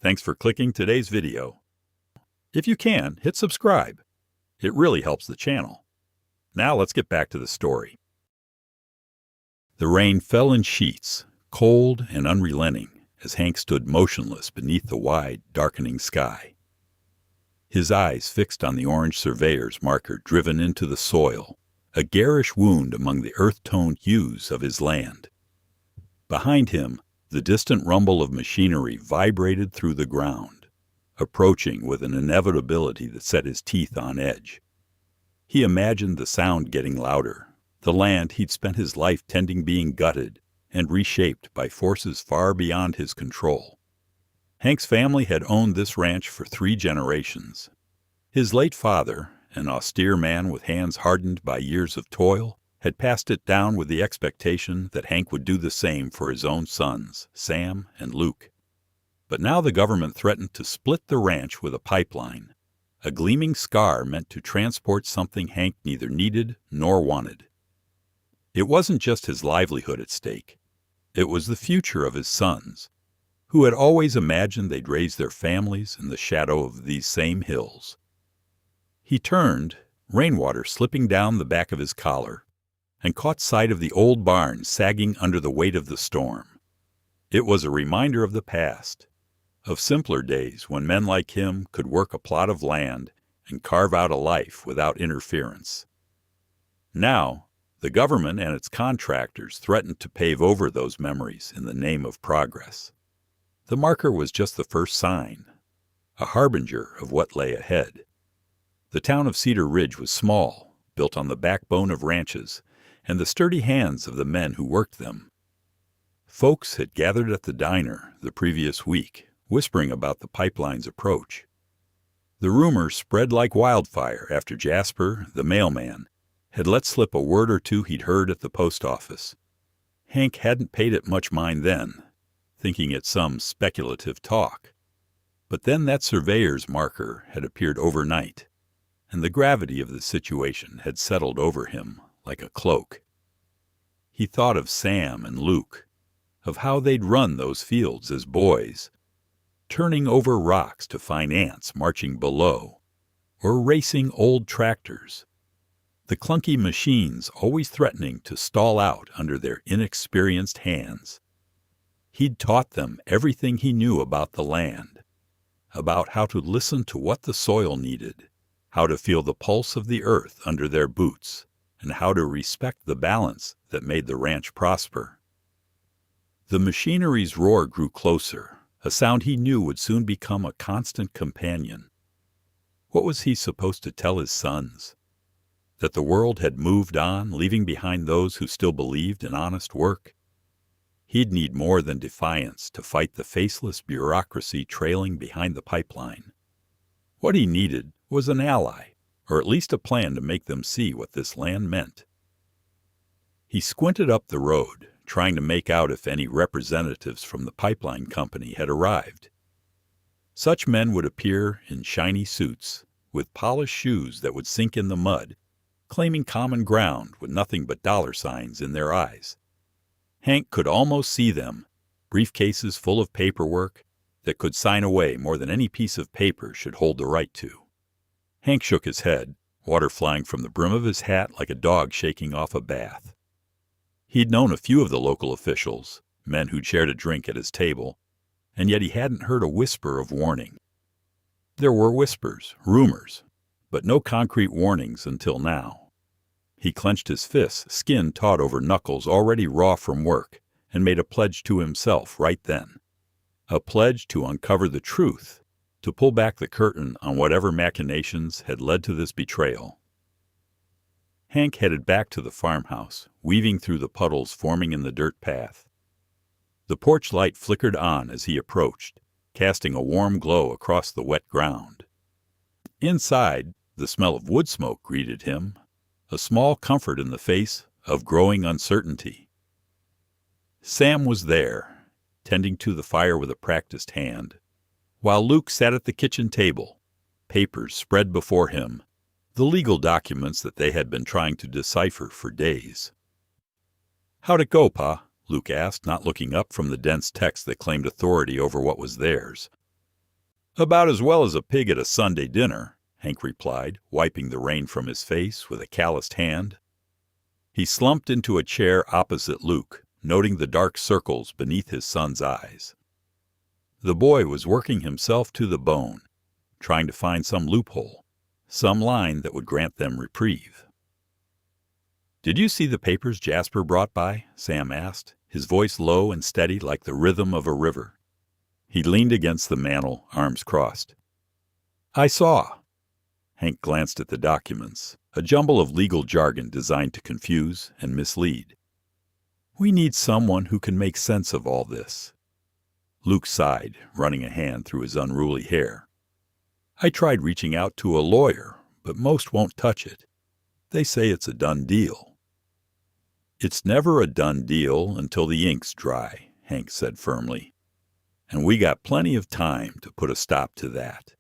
Thanks for clicking today's video. If you can, hit subscribe. It really helps the channel. Now let's get back to the story. The rain fell in sheets, cold and unrelenting, as Hank stood motionless beneath the wide, darkening sky. His eyes fixed on the orange surveyor's marker driven into the soil, a garish wound among the earth-toned hues of his land. Behind him, the distant rumble of machinery vibrated through the ground, approaching with an inevitability that set his teeth on edge. He imagined the sound getting louder, the land he'd spent his life tending being gutted and reshaped by forces far beyond his control. Hank's family had owned this ranch for 3 generations. His late father, an austere man with hands hardened by years of toil, had passed it down with the expectation that Hank would do the same for his own sons, Sam and Luke. But now the government threatened to split the ranch with a pipeline, a gleaming scar meant to transport something Hank neither needed nor wanted. It wasn't just his livelihood at stake. It was the future of his sons, who had always imagined they'd raise their families in the shadow of these same hills. He turned, rainwater slipping down the back of his collar, and caught sight of the old barn sagging under the weight of the storm. It was a reminder of the past, of simpler days when men like him could work a plot of land and carve out a life without interference. Now, the government and its contractors threatened to pave over those memories in the name of progress. The marker was just the first sign, a harbinger of what lay ahead. The town of Cedar Ridge was small, built on the backbone of ranches, and the sturdy hands of the men who worked them. Folks had gathered at the diner the previous week, whispering about the pipeline's approach. The rumor spread like wildfire after Jasper, the mailman, had let slip a word or two he'd heard at the post office. Hank hadn't paid it much mind then, thinking it some speculative talk. But then that surveyor's marker had appeared overnight, and the gravity of the situation had settled over him like a cloak. He thought of Sam and Luke, of how they'd run those fields as boys, turning over rocks to find ants marching below, or racing old tractors, the clunky machines always threatening to stall out under their inexperienced hands. He'd taught them everything he knew about the land, about how to listen to what the soil needed, how to feel the pulse of the earth under their boots, and how to respect the balance that made the ranch prosper. The machinery's roar grew closer, a sound he knew would soon become a constant companion. What was he supposed to tell his sons? That the world had moved on, leaving behind those who still believed in honest work? He'd need more than defiance to fight the faceless bureaucracy trailing behind the pipeline. What he needed was an ally, or at least a plan to make them see what this land meant. He squinted up the road, trying to make out if any representatives from the pipeline company had arrived. Such men would appear in shiny suits, with polished shoes that would sink in the mud, claiming common ground with nothing but dollar signs in their eyes. Hank could almost see them, briefcases full of paperwork that could sign away more than any piece of paper should hold the right to. Hank shook his head, water flying from the brim of his hat like a dog shaking off a bath. He'd known a few of the local officials, men who'd shared a drink at his table, and yet he hadn't heard a whisper of warning. There were whispers, rumors, but no concrete warnings until now. He clenched his fists, skin taut over knuckles already raw from work, and made a pledge to himself right then. A pledge to uncover the truth, to pull back the curtain on whatever machinations had led to this betrayal. Hank headed back to the farmhouse, weaving through the puddles forming in the dirt path. The porch light flickered on as he approached, casting a warm glow across the wet ground. Inside, the smell of wood smoke greeted him, a small comfort in the face of growing uncertainty. Sam was there, tending to the fire with a practiced hand, while Luke sat at the kitchen table, papers spread before him, the legal documents that they had been trying to decipher for days. "How'd it go, Pa?" Luke asked, not looking up from the dense text that claimed authority over what was theirs. "About as well as a pig at a Sunday dinner," Hank replied, wiping the rain from his face with a calloused hand. He slumped into a chair opposite Luke, noting the dark circles beneath his son's eyes. The boy was working himself to the bone, trying to find some loophole, some line that would grant them reprieve. "Did you see the papers Jasper brought by?" Sam asked, his voice low and steady like the rhythm of a river. He leaned against the mantel, arms crossed. "I saw." Hank glanced at the documents, a jumble of legal jargon designed to confuse and mislead. "We need someone who can make sense of all this." Luke sighed, running a hand through his unruly hair. "I tried reaching out to a lawyer, but most won't touch it. They say it's a done deal." "It's never a done deal until the ink's dry," Hank said firmly. "And we got plenty of time to put a stop to that."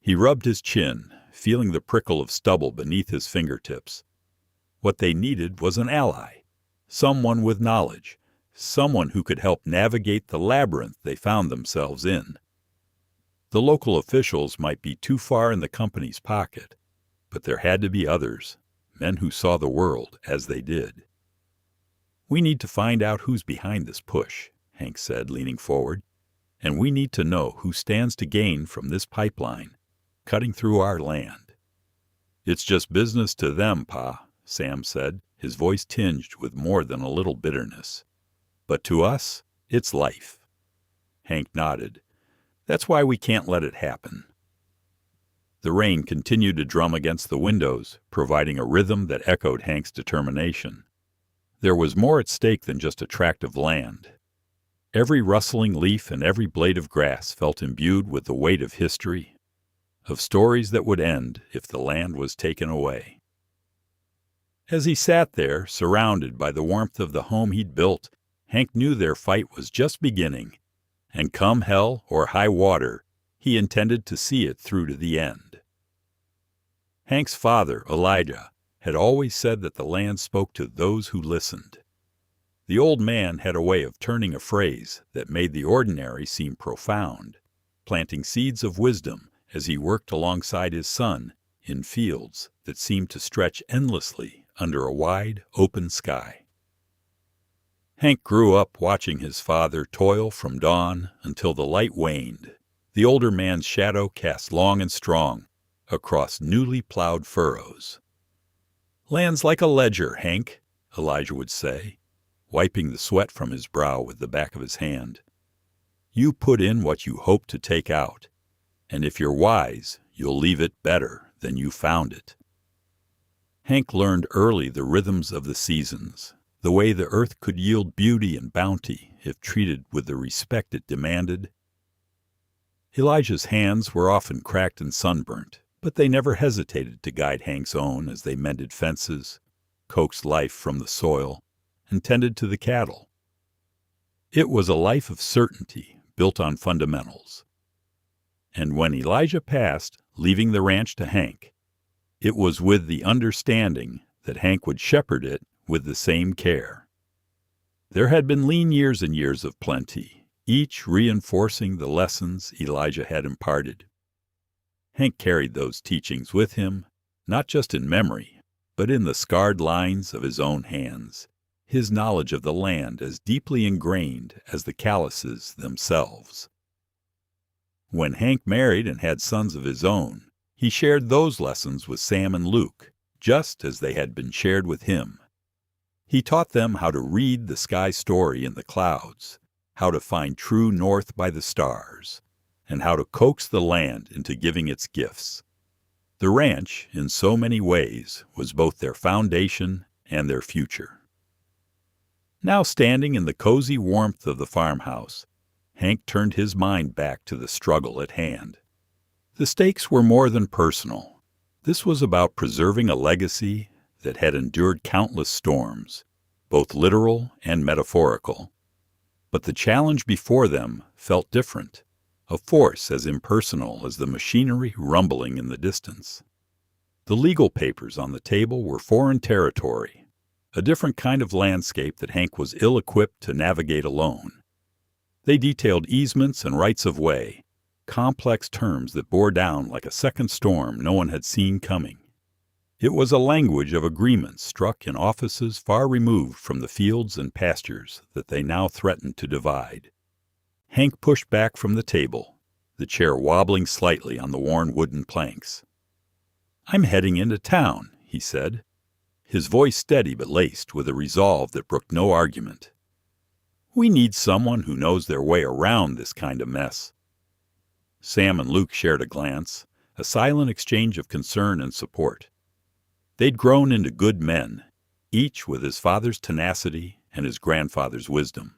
He rubbed his chin, feeling the prickle of stubble beneath his fingertips. What they needed was an ally, someone with knowledge, someone who could help navigate the labyrinth they found themselves in. The local officials might be too far in the company's pocket, but there had to be others, men who saw the world as they did. "We need to find out who's behind this push," Hank said, leaning forward, "and we need to know who stands to gain from this pipeline, cutting through our land." "It's just business to them, Pa," Sam said, his voice tinged with more than a little bitterness. "But to us, it's life." Hank nodded. "That's why we can't let it happen." The rain continued to drum against the windows, providing a rhythm that echoed Hank's determination. There was more at stake than just a tract of land. Every rustling leaf and every blade of grass felt imbued with the weight of history, of stories that would end if the land was taken away. As he sat there, surrounded by the warmth of the home he'd built, Hank knew their fight was just beginning, and come hell or high water, he intended to see it through to the end. Hank's father, Elijah, had always said that the land spoke to those who listened. The old man had a way of turning a phrase that made the ordinary seem profound, planting seeds of wisdom as he worked alongside his son in fields that seemed to stretch endlessly under a wide, open sky. Hank grew up watching his father toil from dawn until the light waned, the older man's shadow cast long and strong across newly plowed furrows. "Land's like a ledger, Hank," Elijah would say, wiping the sweat from his brow with the back of his hand. "You put in what you hope to take out, and if you're wise, you'll leave it better than you found it." Hank learned early the rhythms of the seasons, the way the earth could yield beauty and bounty if treated with the respect it demanded. Elijah's hands were often cracked and sunburnt, but they never hesitated to guide Hank's own as they mended fences, coaxed life from the soil, and tended to the cattle. It was a life of certainty built on fundamentals. And when Elijah passed, leaving the ranch to Hank, it was with the understanding that Hank would shepherd it with the same care. There had been lean years and years of plenty, each reinforcing the lessons Elijah had imparted. Hank carried those teachings with him, not just in memory, but in the scarred lines of his own hands, his knowledge of the land as deeply ingrained as the calluses themselves. When Hank married and had sons of his own, he shared those lessons with Sam and Luke, just as they had been shared with him. He taught them how to read the sky story in the clouds, how to find true north by the stars, and how to coax the land into giving its gifts. The ranch, in so many ways, was both their foundation and their future. Now standing in the cozy warmth of the farmhouse, Hank turned his mind back to the struggle at hand. The stakes were more than personal. This was about preserving a legacy that had endured countless storms, both literal and metaphorical. But the challenge before them felt different, a force as impersonal as the machinery rumbling in the distance. The legal papers on the table were foreign territory, a different kind of landscape that Hank was ill-equipped to navigate alone. They detailed easements and rights of way, complex terms that bore down like a second storm no one had seen coming. It was a language of agreements struck in offices far removed from the fields and pastures that they now threatened to divide. Hank pushed back from the table, the chair wobbling slightly on the worn wooden planks. "I'm heading into town," he said, his voice steady but laced with a resolve that brooked no argument. "We need someone who knows their way around this kind of mess." Sam and Luke shared a glance, a silent exchange of concern and support. They'd grown into good men, each with his father's tenacity and his grandfather's wisdom.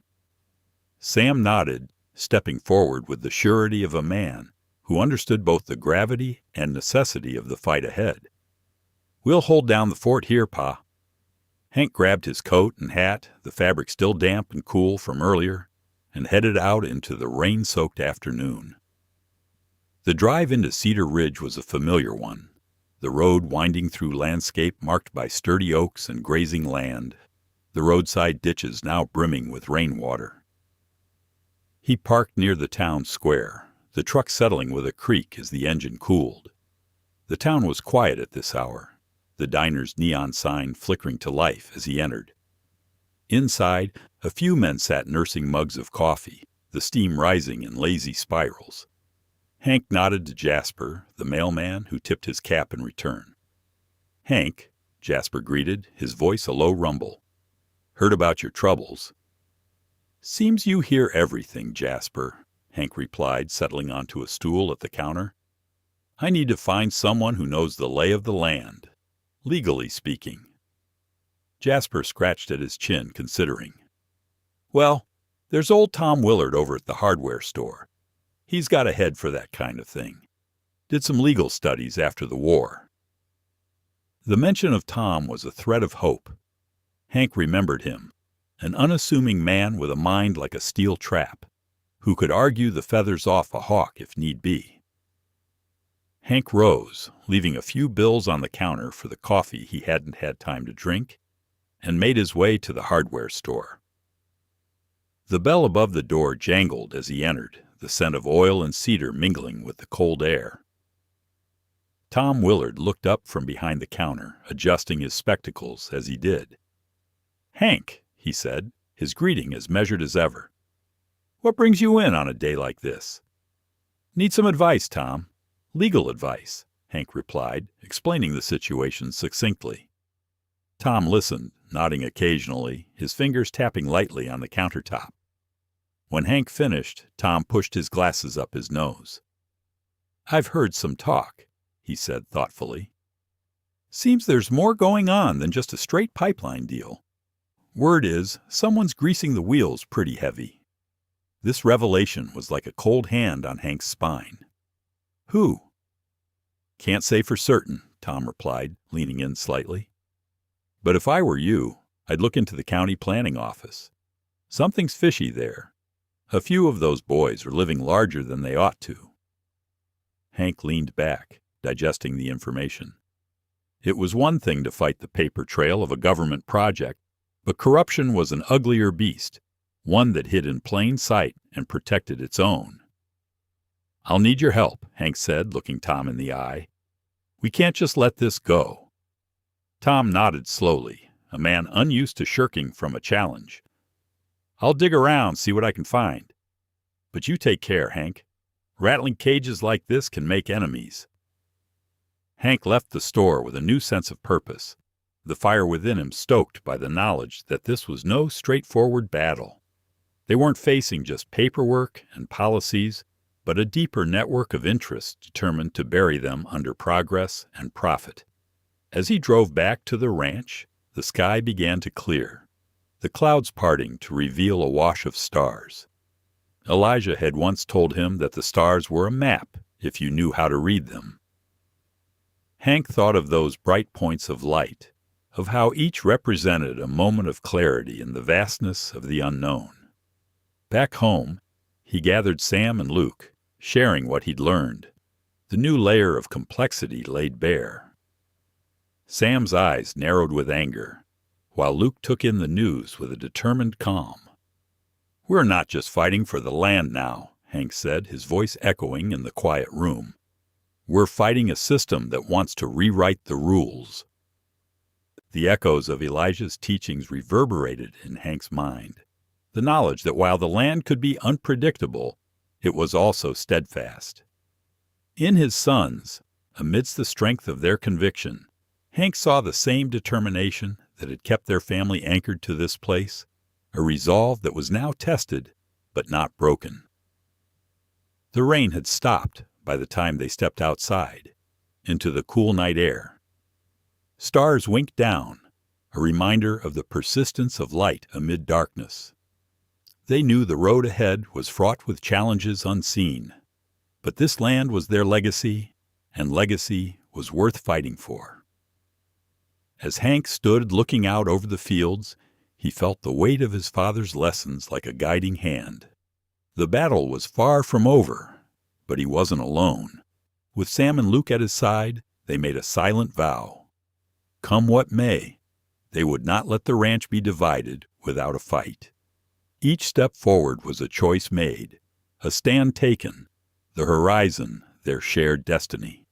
Sam nodded, stepping forward with the surety of a man who understood both the gravity and necessity of the fight ahead. "We'll hold down the fort here, Pa." Hank grabbed his coat and hat, the fabric still damp and cool from earlier, and headed out into the rain-soaked afternoon. The drive into Cedar Ridge was a familiar one, the road winding through landscape marked by sturdy oaks and grazing land, the roadside ditches now brimming with rainwater. He parked near the town square, the truck settling with a creak as the engine cooled. The town was quiet at this hour, the diner's neon sign flickering to life as he entered. Inside, a few men sat nursing mugs of coffee, the steam rising in lazy spirals. Hank nodded to Jasper, the mailman, who tipped his cap in return. "Hank," Jasper greeted, his voice a low rumble. "Heard about your troubles." "Seems you hear everything, Jasper," Hank replied, settling onto a stool at the counter. "I need to find someone who knows the lay of the land, legally speaking." Jasper scratched at his chin, considering. "Well, there's old Tom Willard over at the hardware store. He's got a head for that kind of thing. Did some legal studies after the war." The mention of Tom was a thread of hope. Hank remembered him, an unassuming man with a mind like a steel trap, who could argue the feathers off a hawk if need be. Hank rose, leaving a few bills on the counter for the coffee he hadn't had time to drink, and made his way to the hardware store. The bell above the door jangled as he entered, the scent of oil and cedar mingling with the cold air. Tom Willard looked up from behind the counter, adjusting his spectacles as he did. "Hank," he said, his greeting as measured as ever. "What brings you in on a day like this?" "Need some advice, Tom. Legal advice," Hank replied, explaining the situation succinctly. Tom listened, nodding occasionally, his fingers tapping lightly on the countertop. When Hank finished, Tom pushed his glasses up his nose. "I've heard some talk," he said thoughtfully. "Seems there's more going on than just a straight pipeline deal. Word is, someone's greasing the wheels pretty heavy." This revelation was like a cold hand on Hank's spine. "Who?" "Can't say for certain," Tom replied, leaning in slightly. "But if I were you, I'd look into the county planning office. Something's fishy there. A few of those boys are living larger than they ought to." Hank leaned back, digesting the information. It was one thing to fight the paper trail of a government project, but corruption was an uglier beast, one that hid in plain sight and protected its own. "I'll need your help," Hank said, looking Tom in the eye. "We can't just let this go." Tom nodded slowly, a man unused to shirking from a challenge. "I'll dig around, see what I can find. But you take care, Hank. Rattling cages like this can make enemies." Hank left the store with a new sense of purpose, the fire within him stoked by the knowledge that this was no straightforward battle. They weren't facing just paperwork and policies, but a deeper network of interests determined to bury them under progress and profit. As he drove back to the ranch, the sky began to clear, the clouds parting to reveal a wash of stars. Elijah had once told him that the stars were a map if you knew how to read them. Hank thought of those bright points of light, of how each represented a moment of clarity in the vastness of the unknown. Back home, he gathered Sam and Luke, sharing what he'd learned, the new layer of complexity laid bare. Sam's eyes narrowed with anger, while Luke took in the news with a determined calm. "We're not just fighting for the land now," Hank said, his voice echoing in the quiet room. "We're fighting a system that wants to rewrite the rules." The echoes of Elijah's teachings reverberated in Hank's mind. The knowledge that while the land could be unpredictable, it was also steadfast. In his sons, amidst the strength of their conviction, Hank saw the same determination that had kept their family anchored to this place, a resolve that was now tested but not broken. The rain had stopped by the time they stepped outside, into the cool night air. Stars winked down, a reminder of the persistence of light amid darkness. They knew the road ahead was fraught with challenges unseen, but this land was their legacy, and legacy was worth fighting for. As Hank stood looking out over the fields, he felt the weight of his father's lessons like a guiding hand. The battle was far from over, but he wasn't alone. With Sam and Luke at his side, they made a silent vow. Come what may, they would not let the ranch be divided without a fight. Each step forward was a choice made, a stand taken, the horizon their shared destiny.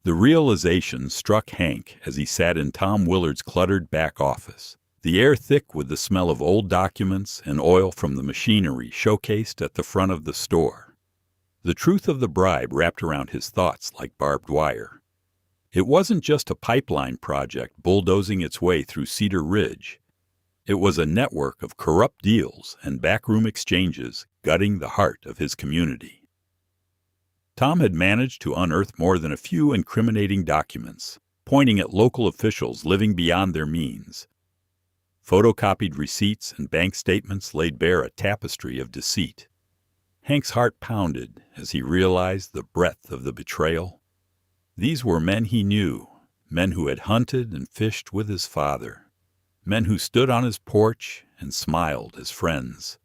The realization struck Hank as he sat in Tom Willard's cluttered back office, the air thick with the smell of old documents and oil from the machinery showcased at the front of the store. The truth of the bribe wrapped around his thoughts like barbed wire. It wasn't just a pipeline project bulldozing its way through Cedar Ridge. It was a network of corrupt deals and backroom exchanges gutting the heart of his community. Tom had managed to unearth more than a few incriminating documents, pointing at local officials living beyond their means. Photocopied receipts and bank statements laid bare a tapestry of deceit. Hank's heart pounded as he realized the breadth of the betrayal. These were men he knew, men who had hunted and fished with his father, men who stood on his porch and smiled as friends.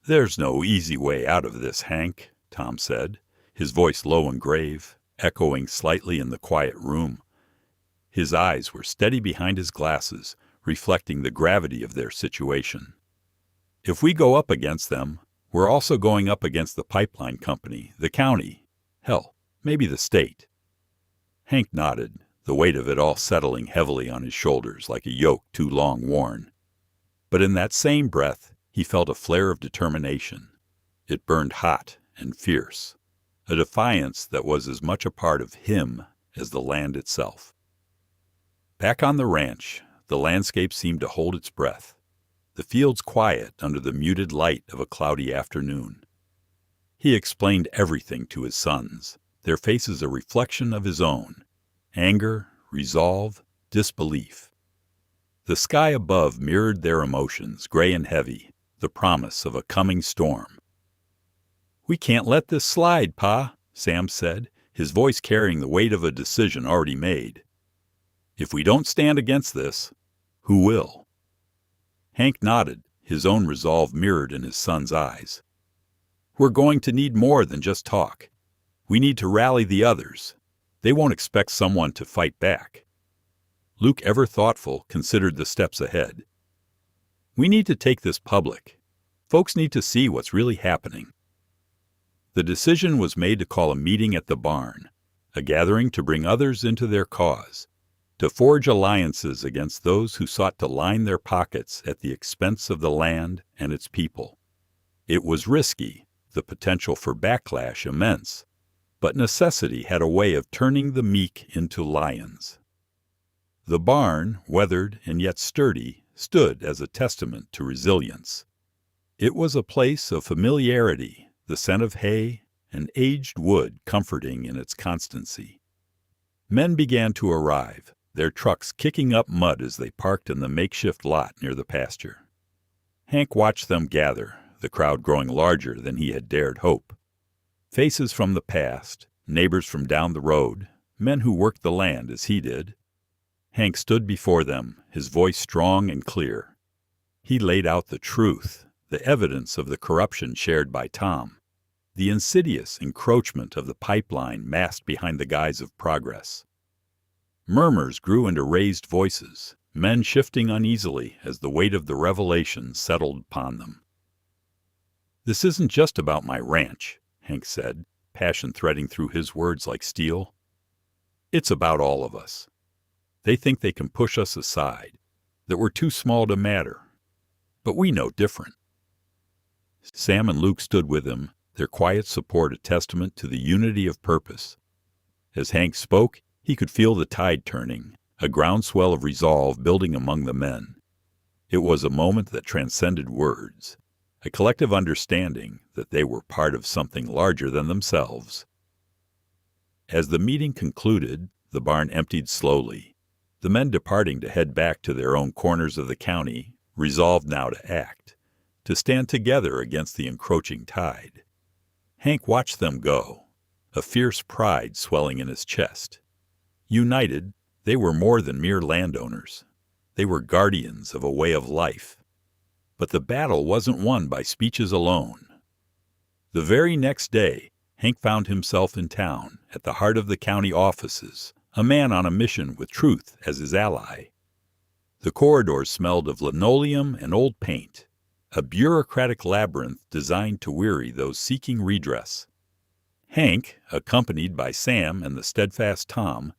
"There's no easy way out of this, Hank," Tom said, his voice low and grave, echoing slightly in the quiet room. His eyes were steady behind his glasses, reflecting the gravity of their situation. "If we go up against them, we're also going up against the pipeline company, the county, hell, maybe the state." Hank nodded, the weight of it all settling heavily on his shoulders like a yoke too long worn. But in that same breath, he felt a flare of determination. It burned hot and fierce, a defiance that was as much a part of him as the land itself. Back on the ranch, the landscape seemed to hold its breath, the fields quiet under the muted light of a cloudy afternoon. He explained everything to his sons, their faces a reflection of his own: anger, resolve, disbelief. The sky above mirrored their emotions, gray and heavy, the promise of a coming storm. "We can't let this slide, Pa," Sam said, his voice carrying the weight of a decision already made. "If we don't stand against this, who will?" Hank nodded, his own resolve mirrored in his son's eyes. "We're going to need more than just talk. We need to rally the others. They won't expect someone to fight back." Luke, ever thoughtful, considered the steps ahead. "We need to take this public. Folks need to see what's really happening." The decision was made to call a meeting at the barn, a gathering to bring others into their cause, to forge alliances against those who sought to line their pockets at the expense of the land and its people. It was risky, the potential for backlash immense, but necessity had a way of turning the meek into lions. The barn, weathered and yet sturdy, stood as a testament to resilience. It was a place of familiarity, the scent of hay and aged wood comforting in its constancy. Men began to arrive, their trucks kicking up mud as they parked in the makeshift lot near the pasture. Hank watched them gather, the crowd growing larger than he had dared hope. Faces from the past, neighbors from down the road, men who worked the land as he did. Hank stood before them, his voice strong and clear. He laid out the truth, the evidence of the corruption shared by Tom, the insidious encroachment of the pipeline masked behind the guise of progress. Murmurs grew into raised voices, men shifting uneasily as the weight of the revelation settled upon them. "This isn't just about my ranch," Hank said, passion threading through his words like steel. "It's about all of us. They think they can push us aside, that we're too small to matter. But we know different." Sam and Luke stood with him, their quiet support a testament to the unity of purpose. As Hank spoke, he could feel the tide turning, a groundswell of resolve building among the men. It was a moment that transcended words, a collective understanding that they were part of something larger than themselves. As the meeting concluded, the barn emptied slowly, the men departing to head back to their own corners of the county, resolved now to act, to stand together against the encroaching tide. Hank watched them go, a fierce pride swelling in his chest. United, they were more than mere landowners. They were guardians of a way of life. But the battle wasn't won by speeches alone. The very next day, Hank found himself in town, at the heart of the county offices, a man on a mission with truth as his ally. The corridors smelled of linoleum and old paint, a bureaucratic labyrinth designed to weary those seeking redress. Hank, accompanied by Sam and the steadfast Tom,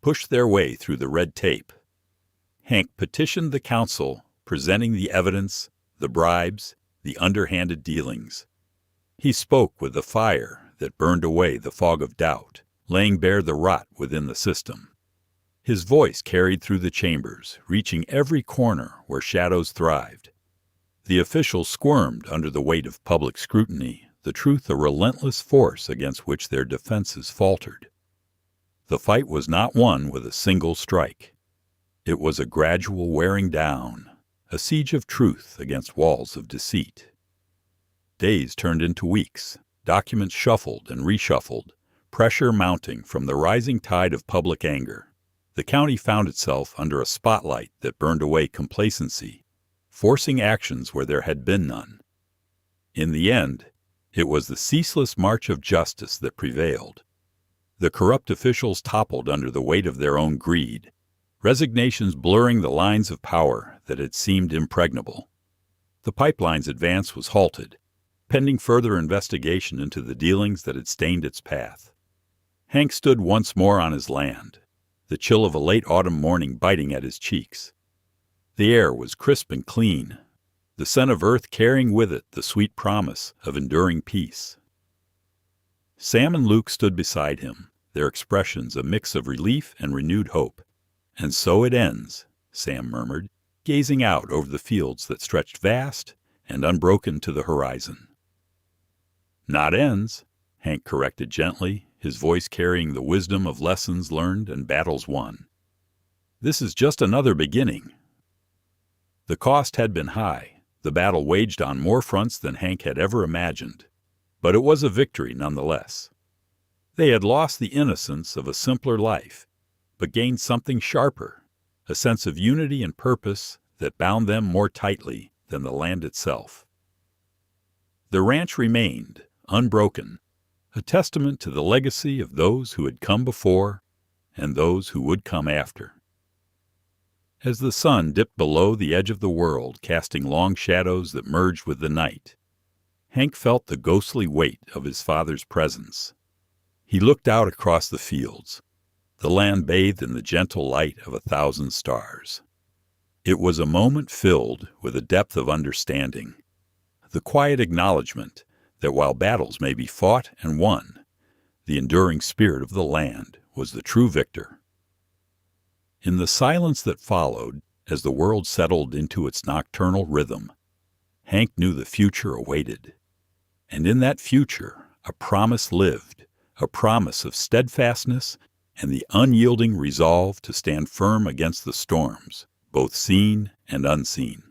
pushed their way through the red tape. Hank petitioned the council, presenting the evidence, the bribes, the underhanded dealings. He spoke with the fire that burned away the fog of doubt, laying bare the rot within the system. His voice carried through the chambers, reaching every corner where shadows thrived. The officials squirmed under the weight of public scrutiny, the truth a relentless force against which their defenses faltered. The fight was not won with a single strike. It was a gradual wearing down, a siege of truth against walls of deceit. Days turned into weeks, documents shuffled and reshuffled, pressure mounting from the rising tide of public anger. The county found itself under a spotlight that burned away complacency, forcing actions where there had been none. In the end, it was the ceaseless march of justice that prevailed. The corrupt officials toppled under the weight of their own greed, resignations blurring the lines of power that had seemed impregnable. The pipeline's advance was halted, pending further investigation into the dealings that had stained its path. Hank stood once more on his land, the chill of a late autumn morning biting at his cheeks. The air was crisp and clean, the scent of earth carrying with it the sweet promise of enduring peace. Sam and Luke stood beside him, their expressions a mix of relief and renewed hope. "And so it ends," Sam murmured, gazing out over the fields that stretched vast and unbroken to the horizon. "Not ends," Hank corrected gently, his voice carrying the wisdom of lessons learned and battles won. "This is just another beginning." The cost had been high, the battle waged on more fronts than Hank had ever imagined, but it was a victory nonetheless. They had lost the innocence of a simpler life, but gained something sharper, a sense of unity and purpose that bound them more tightly than the land itself. The ranch remained, unbroken, a testament to the legacy of those who had come before and those who would come after. As the sun dipped below the edge of the world, casting long shadows that merged with the night, Hank felt the ghostly weight of his father's presence. He looked out across the fields, the land bathed in the gentle light of 1,000 stars. It was a moment filled with a depth of understanding, the quiet acknowledgement that while battles may be fought and won, the enduring spirit of the land was the true victor. In the silence that followed, as the world settled into its nocturnal rhythm, Hank knew the future awaited. And in that future, a promise lived, a promise of steadfastness and the unyielding resolve to stand firm against the storms, both seen and unseen.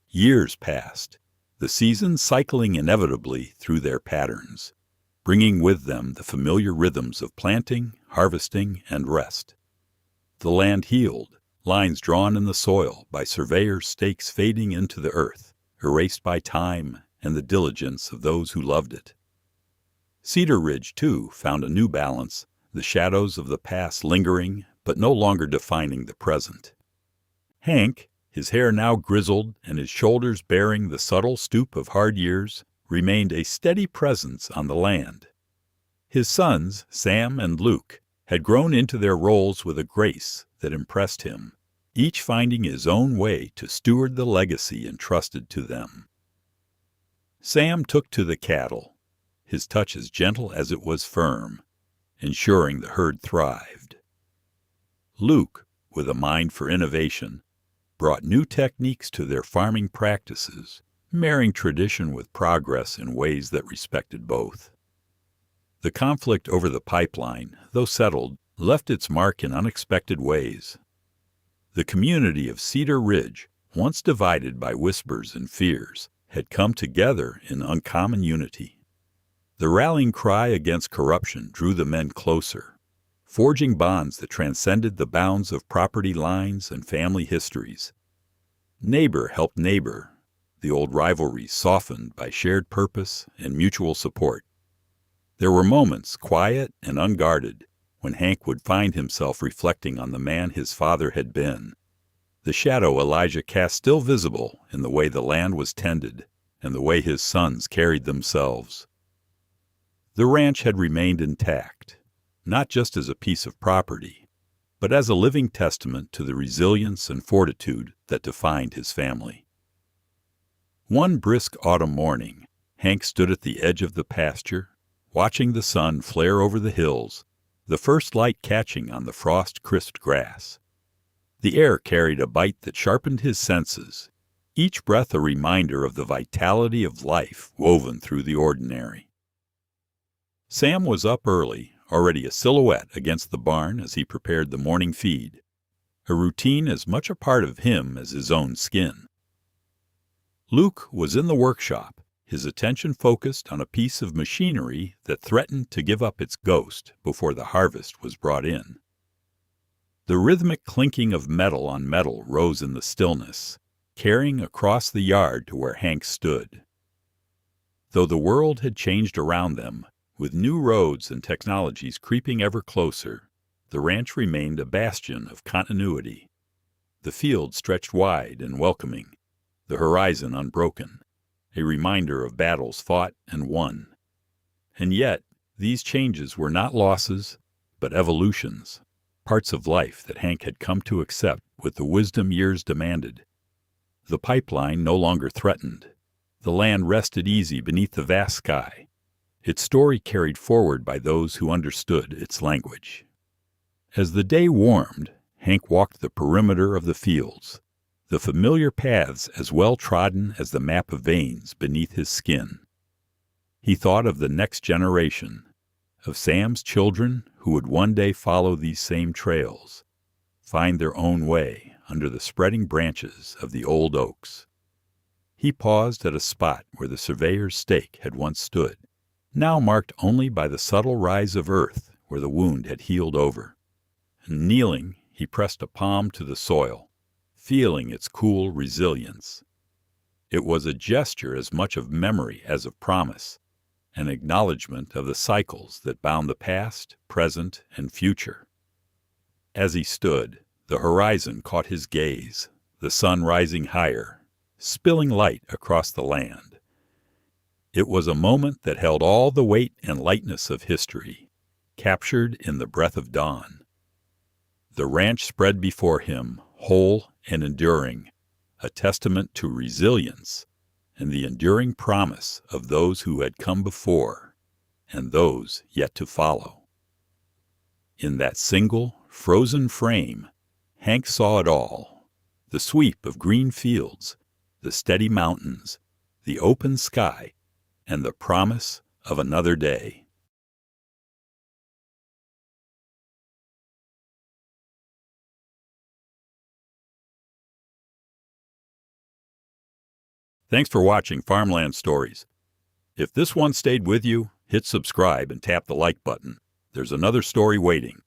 Years passed, the seasons cycling inevitably through their patterns, bringing with them the familiar rhythms of planting, harvesting, and rest. The land healed, lines drawn in the soil by surveyors' stakes fading into the earth, erased by time and the diligence of those who loved it. Cedar Ridge, too, found a new balance, the shadows of the past lingering but no longer defining the present. Hank, his hair now grizzled and his shoulders bearing the subtle stoop of hard years, remained a steady presence on the land. His sons, Sam and Luke, had grown into their roles with a grace that impressed him, each finding his own way to steward the legacy entrusted to them. Sam took to the cattle, his touch as gentle as it was firm, ensuring the herd thrived. Luke, with a mind for innovation, brought new techniques to their farming practices, marrying tradition with progress in ways that respected both. The conflict over the pipeline, though settled, left its mark in unexpected ways. The community of Cedar Ridge, once divided by whispers and fears, had come together in uncommon unity. The rallying cry against corruption drew the men closer, forging bonds that transcended the bounds of property lines and family histories. Neighbor helped neighbor, the old rivalry softened by shared purpose and mutual support. There were moments, quiet and unguarded, when Hank would find himself reflecting on the man his father had been, the shadow Elijah cast still visible in the way the land was tended and the way his sons carried themselves. The ranch had remained intact, not just as a piece of property, but as a living testament to the resilience and fortitude that defined his family. One brisk autumn morning, Hank stood at the edge of the pasture, watching the sun flare over the hills, the first light catching on the frost-crisped grass. The air carried a bite that sharpened his senses, each breath a reminder of the vitality of life woven through the ordinary. Sam was up early, already a silhouette against the barn as he prepared the morning feed, a routine as much a part of him as his own skin. Luke was in the workshop, his attention focused on a piece of machinery that threatened to give up its ghost before the harvest was brought in. The rhythmic clinking of metal on metal rose in the stillness, carrying across the yard to where Hank stood. Though the world had changed around them, with new roads and technologies creeping ever closer, the ranch remained a bastion of continuity. The field stretched wide and welcoming, the horizon unbroken, a reminder of battles fought and won. And yet, these changes were not losses, but evolutions, parts of life that Hank had come to accept with the wisdom years demanded. The pipeline no longer threatened. The land rested easy beneath the vast sky, its story carried forward by those who understood its language. As the day warmed, Hank walked the perimeter of the fields, the familiar paths as well trodden as the map of veins beneath his skin. He thought of the next generation, of Sam's children who would one day follow these same trails, find their own way under the spreading branches of the old oaks. He paused at a spot where the surveyor's stake had once stood, now marked only by the subtle rise of earth where the wound had healed over. And kneeling, he pressed a palm to the soil, feeling its cool resilience. It was a gesture as much of memory as of promise, an acknowledgment of the cycles that bound the past, present, and future. As he stood, the horizon caught his gaze, the sun rising higher, spilling light across the land. It was a moment that held all the weight and lightness of history, captured in the breath of dawn. The ranch spread before him, whole and enduring, a testament to resilience and the enduring promise of those who had come before and those yet to follow. In that single, frozen frame, Hank saw it all, the sweep of green fields, the steady mountains, the open sky, and the promise of another day. Thanks for watching Farmland Stories. If this one stayed with you, hit subscribe and tap the like button. There's another story waiting.